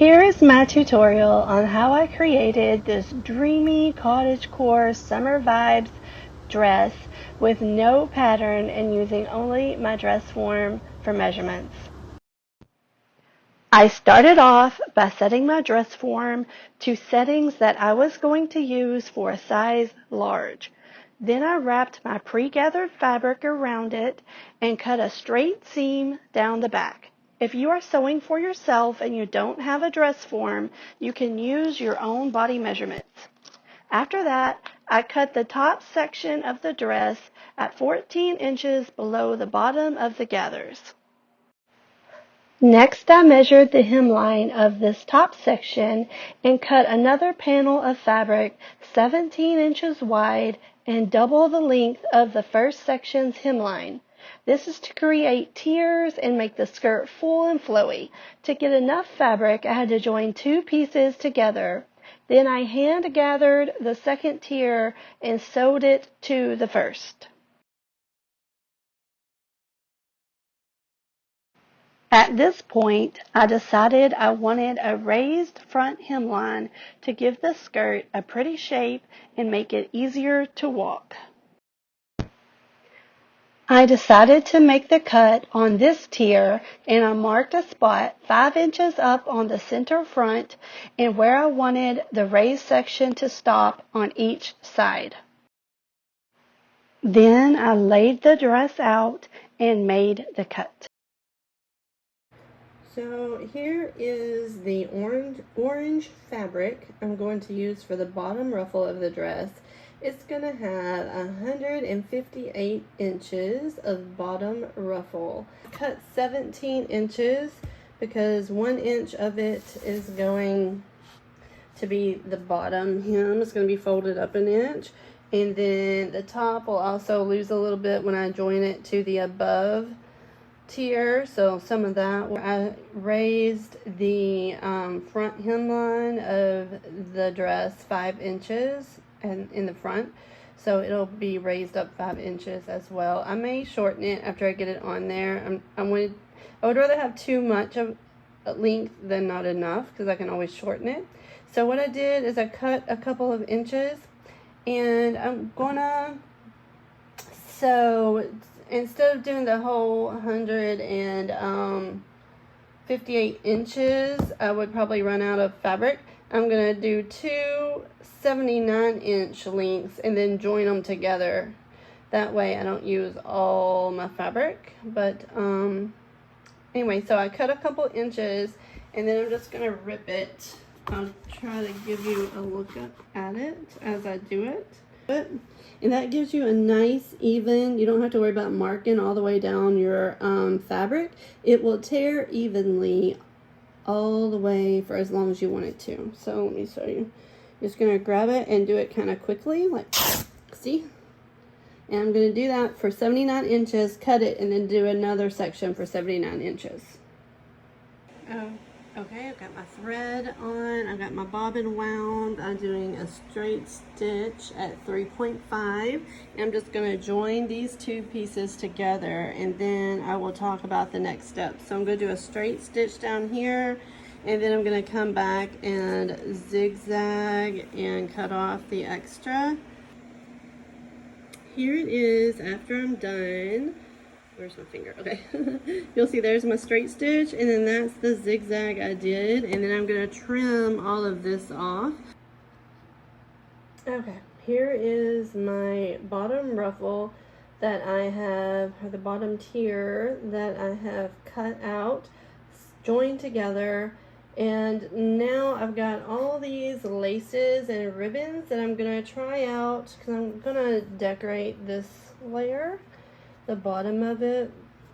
Here is my tutorial on how I created this dreamy cottagecore summer vibes dress with no pattern and using only my dress form for measurements. I started off by setting my dress form to settings that I was going to use for a size large. Then I wrapped my pre-gathered fabric around it and cut a straight seam down the back. If you are sewing for yourself and you don't have a dress form, you can use your own body measurements. After that, I cut the top section of the dress at 14 inches below the bottom of the gathers. Next, I measured the hemline of this top section and cut another panel of fabric 17 inches wide and double the length of the first section's hemline. This is to create tiers and make the skirt full and flowy. To get enough fabric, I had to join two pieces together. Then I hand gathered the second tier and sewed it to the first. At this point, I decided I wanted a raised front hemline to give the skirt a pretty shape and make it easier to walk. I decided to make the cut on this tier, and I marked a spot 5 inches up on the center front and where I wanted the raised section to stop on each side. Then I laid the dress out and made the cut. So here is the orange fabric I'm going to use for the bottom ruffle of the dress. It's going to have 158 inches of bottom ruffle. Cut 17 inches because 1 inch of it is going to be the bottom hem. It's going to be folded up an inch. And then the top will also lose a little bit when I join it to the above tier, so some of that. I raised the front hemline of the dress 5 inches and in the front, so it'll be raised up 5 inches as well. I may shorten it after I get it on there. I would rather have too much of length than not enough, because I can always shorten it. So what I did is I cut a couple of inches, and I'm gonna sew. Instead of doing the whole 158 inches, I would probably run out of fabric. I'm going to do two 79-inch lengths and then join them together. That way I don't use all my fabric. But anyway, so I cut a couple inches and then I'm just going to rip it. I'll try to give you a look at it as I do it. And that gives you a nice even, you don't have to worry about marking all the way down your fabric. It will tear evenly all the way for as long as you want it to. So let me show you. I'm just going to grab it and do it kind of quickly, like, see? And I'm going to do that for 79 inches, cut it, and then do another section for 79 inches. Okay, I've got my thread on, I've got my bobbin wound, I'm doing a straight stitch at 3.5, and I'm just going to join these two pieces together, and then I will talk about the next step. So I'm going to do a straight stitch down here, and then I'm going to come back and zigzag and cut off the extra. Here it is after I'm done. Where's my finger? Okay. You'll see there's my straight stitch, and then that's the zigzag I did, and then I'm going to trim all of this off. Okay, here is my bottom ruffle that I have, or the bottom tier that I have cut out, joined together, and now I've got all these laces and ribbons that I'm going to try out because I'm going to decorate this layer, the bottom of it,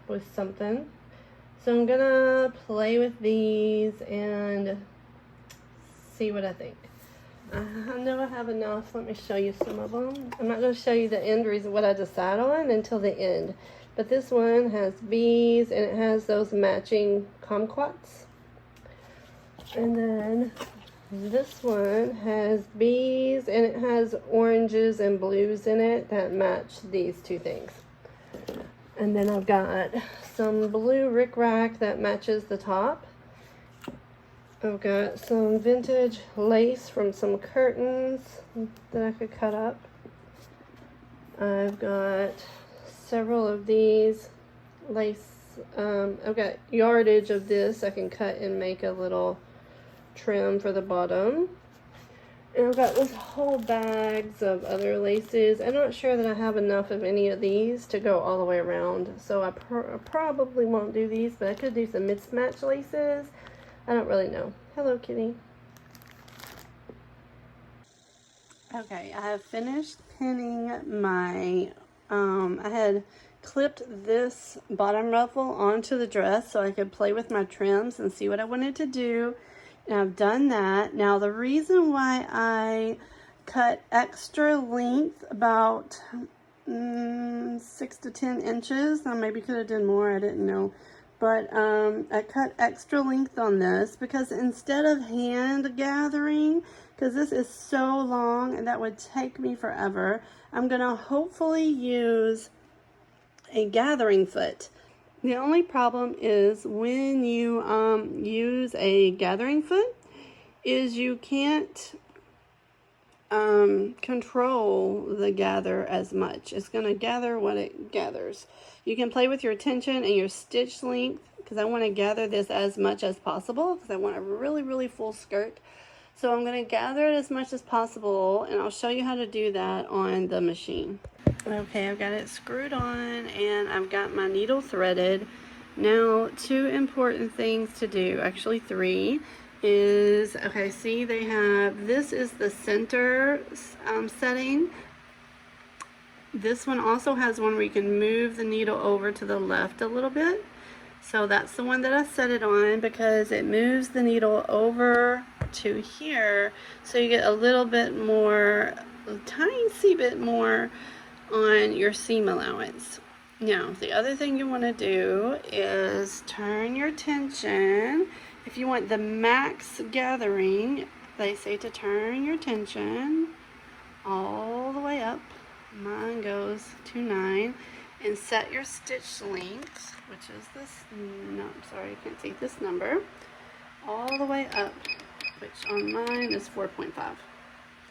with something. So I'm gonna play with these and see what I think. I know I have enough. Let me show you some of them. I'm not going to show you the end reason what I decide on until the end, but this one has bees and it has those matching kumquats, and then this one has bees and it has oranges and blues in it that match these two things. And then I've got some blue rickrack that matches the top. I've got some vintage lace from some curtains that I could cut up. I've got several of these lace. I've got yardage of this I can cut and make a little trim for the bottom. And I've got this whole bags of other laces. I'm not sure that I have enough of any of these to go all the way around, so I probably won't do these, but I could do some mismatch laces. I don't really know. Hello, kitty. Okay, I have finished pinning my, I had clipped this bottom ruffle onto the dress so I could play with my trims and see what I wanted to do. And I've done that. Now the reason why I cut extra length, about 6 to 10 inches, I maybe could have done more, I didn't know. But I cut extra length on this because instead of hand gathering, because this is so long and that would take me forever, I'm gonna hopefully use a gathering foot. The only problem is when you use a gathering foot is you can't control the gather as much. It's going to gather what it gathers. You can play with your tension and your stitch length, because I want to gather this as much as possible because I want a really, really full skirt. So I'm going to gather it as much as possible, and I'll show you how to do that on the machine. Okay, I've got it screwed on and I've got my needle threaded. Now, 2 important things to do, actually 3, is, okay, see they have, this is the center setting. This one also has one where you can move the needle over to the left a little bit. So that's the one that I set it on because it moves the needle over to here. So you get a little bit more, a tiny bit more on your seam allowance. Now, the other thing you want to do is turn your tension. If you want the max gathering, they say to turn your tension all the way up. Mine goes to 9. And set your stitch length, which is this, no, sorry, I can't see this number, all the way up, which on mine is 4.5.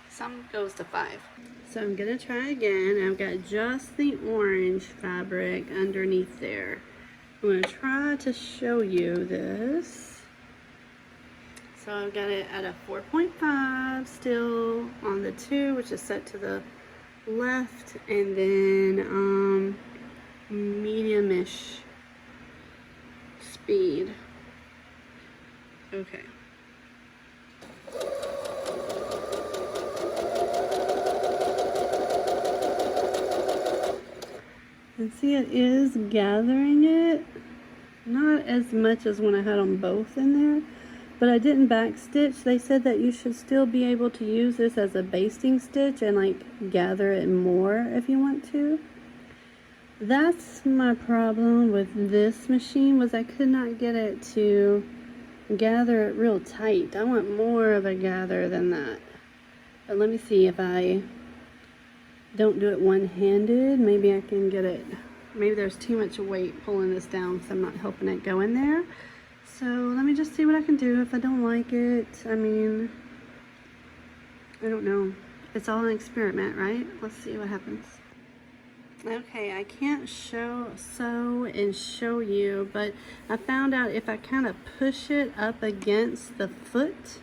Some goes to 5. So I'm gonna try again. I've got just the orange fabric underneath there. I'm gonna try to show you this. So I've got it at a 4.5 still on the 2, which is set to the left, and then medium-ish speed. Okay. And see, it is gathering it. Not as much as when I had them both in there, but I didn't back stitch. They said that you should still be able to use this as a basting stitch and like gather it more if you want to. That's my problem with this machine, was I could not get it to gather it real tight. I want more of a gather than that. But let me see if I don't do it one-handed. Maybe I can get it. Maybe there's too much weight pulling this down because I'm not helping it go in there. So let me just see what I can do. If I don't like it, I mean, I don't know. It's all an experiment, right? Let's see what happens. Okay, I can't sew and show you, but I found out if I kind of push it up against the foot,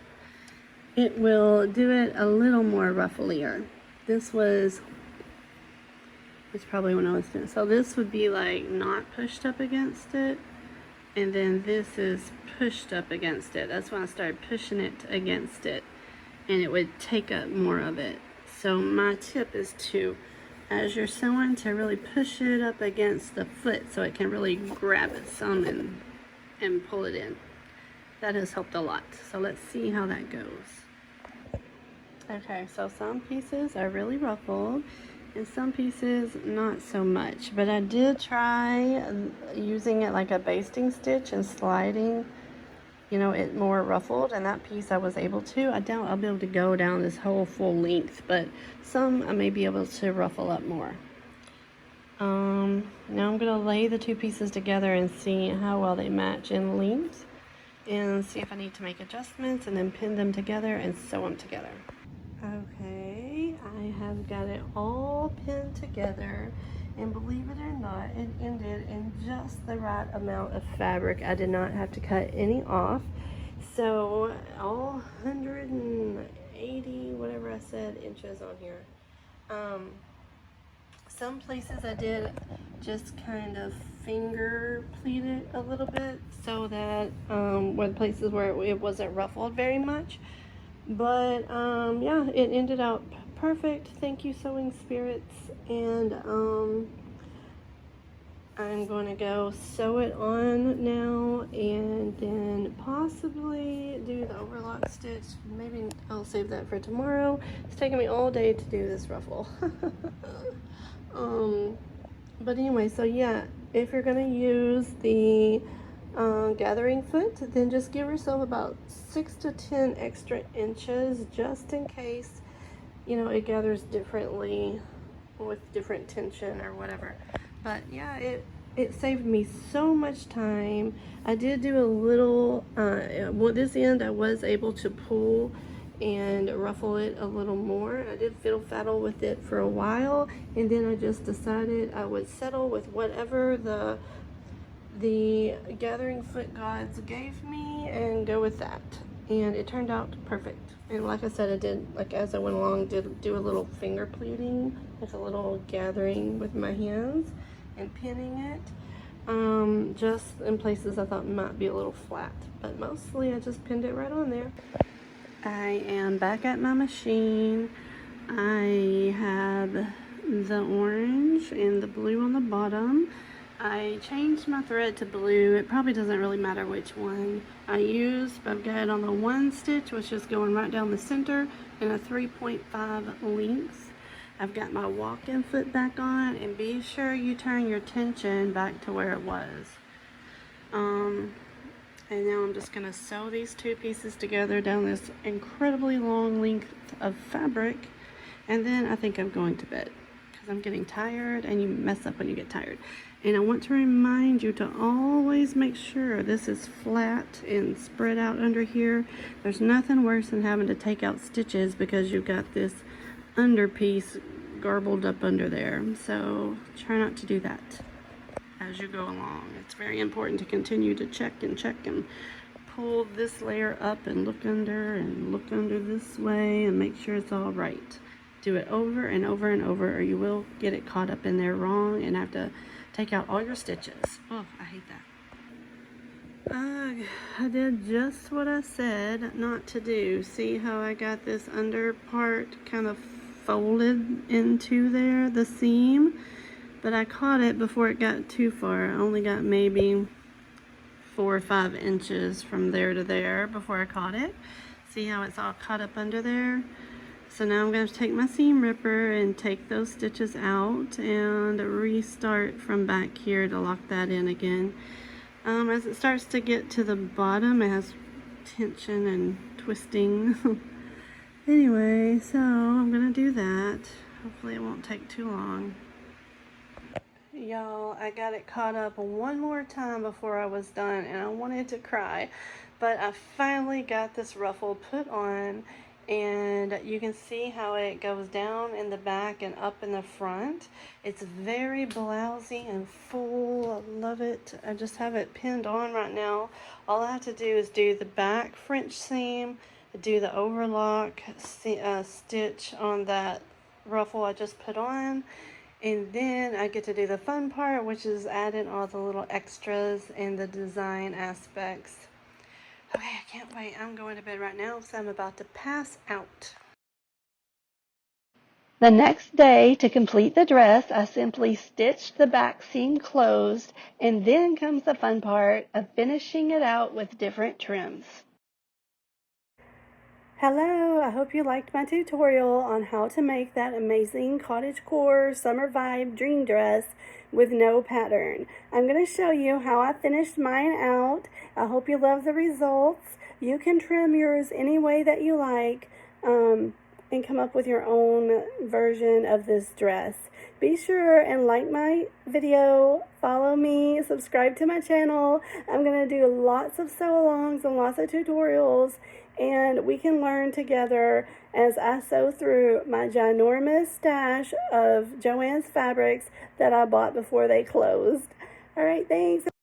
it will do it a little more rufflier. This was, it's probably when I was doing, so this would be like not pushed up against it, and then this is pushed up against it. That's when I started pushing it against it, and it would take up more of it. So my tip is to, as you're sewing, to really push it up against the foot so it can really grab it some and pull it in. That has helped a lot. So let's see how that goes. Okay, so some pieces are really ruffled and some pieces not so much, but I did try using it like a basting stitch and sliding, you know, it more ruffled, and that piece I was able to. I doubt I'll be able to go down this whole full length, but some I may be able to ruffle up more. Now I'm going to lay the 2 pieces together and see how well they match in length. and see if I need to make adjustments, and then pin them together and sew them together. Okay, I have got it all pinned together, and believe it or not, it ended in just the right amount of fabric. I did not have to cut any off. So all 180, whatever I said, inches on here. Some places I did just kind of finger pleat it a little bit so that were the places where it wasn't ruffled very much. But yeah, it ended up perfect. Thank you, Sewing Spirits. And I'm going to go sew it on now, and then possibly do the overlock stitch. Maybe I'll save that for tomorrow. It's taking me all day to do this ruffle. But anyway, so yeah, if you're going to use the gathering foot, then just give yourself about 6 to 10 extra inches just in case, you know, it gathers differently with different tension or whatever. But yeah, it saved me so much time. I did do a little, well, this end I was able to pull and ruffle it a little more. I did fiddle faddle with it for a while, and then I just decided I would settle with whatever the gathering foot gods gave me and go with that. And it turned out perfect. And like I said, I did, like as I went along, did do a little finger pleating, like a little gathering with my hands and pinning it, just in places I thought might be a little flat, but mostly I just pinned it right on there. I am back at my machine. I have the orange and the blue on the bottom. I changed my thread to blue. It probably doesn't really matter which one I use, but I've got it on the 1 stitch, which is going right down the center, and a 3.5 length. I've got my walk-in foot back on, and be sure you turn your tension back to where it was. And now I'm just going to sew these 2 pieces together down this incredibly long length of fabric, and then I think I'm going to bed because I'm getting tired, and you mess up when you get tired. And I want to remind you to always make sure this is flat and spread out under here. There's nothing worse than having to take out stitches because you've got this underpiece garbled up under there. So try not to do that as you go along. It's very important to continue to check and pull this layer up and look under this way and make sure it's all right. Do it over and over and over, or you will get it caught up in there wrong and have to take out all your stitches. Oh, I hate that. I did just what I said not to do. See how I got this under part kind of folded into there, the seam? But I caught it before it got too far. I only got maybe 4 or 5 inches from there to there before I caught it. See how it's all caught up under there? So now I'm going to take my seam ripper and take those stitches out and restart from back here to lock that in again. As it starts to get to the bottom, it has tension and twisting. Anyway, so I'm going to do that. Hopefully it won't take too long. Y'all, I got it caught up one more time before I was done, and I wanted to cry. But I finally got this ruffle put on, and you can see how it goes down in the back and up in the front. It's very blousy and full. I love it. I just have it pinned on right now. All I have to do is do the back French seam, do the overlock stitch on that ruffle I just put on, and then I get to do the fun part, which is add in all the little extras and the design aspects. Okay, I can't wait. I'm going to bed right now, so I'm about to pass out. The next day, to complete the dress, I simply stitched the back seam closed, and then comes the fun part of finishing it out with different trims. Hello, I hope you liked my tutorial on how to make that amazing cottagecore summer vibe dream dress with no pattern. I'm going to show you how I finished mine out. I hope you love the results. You can trim yours any way that you like. and come up with your own version of this dress. Be sure and like my video, follow me, subscribe to my channel. I'm going to do lots of sew-alongs and lots of tutorials, and we can learn together as I sew through my ginormous stash of Joann's fabrics that I bought before they closed. All right, thanks.